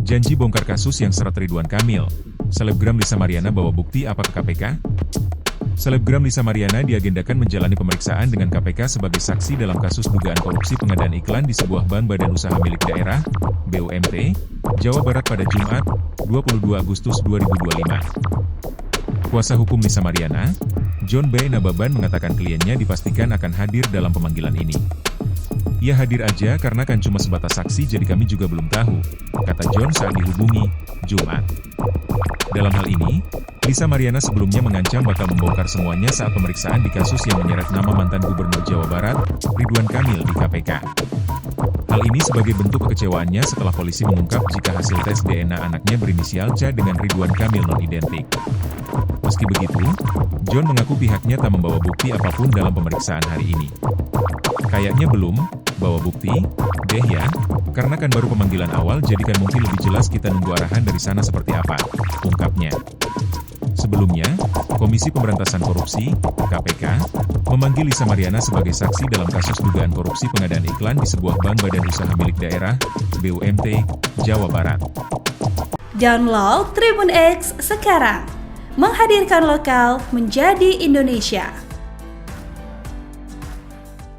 Janji bongkar kasus yang seret Ridwan Kamil. Selebgram Lisa Mariana bawa bukti apa ke KPK? Selebgram Lisa Mariana diagendakan menjalani pemeriksaan dengan KPK sebagai saksi dalam kasus dugaan korupsi pengadaan iklan di sebuah bank badan usaha milik daerah, BUMT, Jawa Barat pada Jumat, 22 Agustus 2025. Kuasa hukum Lisa Mariana, John B. Nababan mengatakan kliennya dipastikan akan hadir dalam pemanggilan ini. Ia hadir aja karena kan cuma sebatas saksi jadi kami juga belum tahu, kata John saat dihubungi, Jumat. Dalam hal ini, Lisa Mariana sebelumnya mengancam bakal membongkar semuanya saat pemeriksaan di kasus yang menyeret nama mantan Gubernur Jawa Barat, Ridwan Kamil di KPK. Hal ini sebagai bentuk kekecewaannya setelah polisi mengungkap jika hasil tes DNA anaknya berinisial C dengan Ridwan Kamil non-identik. Meski begitu, John mengaku pihaknya tak membawa bukti apapun dalam pemeriksaan hari ini. Kayaknya belum bawa bukti, deh ya, karena kan baru pemanggilan awal jadi kan mungkin lebih jelas kita nunggu arahan dari sana seperti apa, ungkapnya. Sebelumnya, Komisi Pemberantasan Korupsi, KPK, memanggil Lisa Mariana sebagai saksi dalam kasus dugaan korupsi pengadaan iklan di sebuah bank badan usaha milik daerah, BUMT, Jawa Barat. Download Tribun X sekarang, menghadirkan lokal menjadi Indonesia.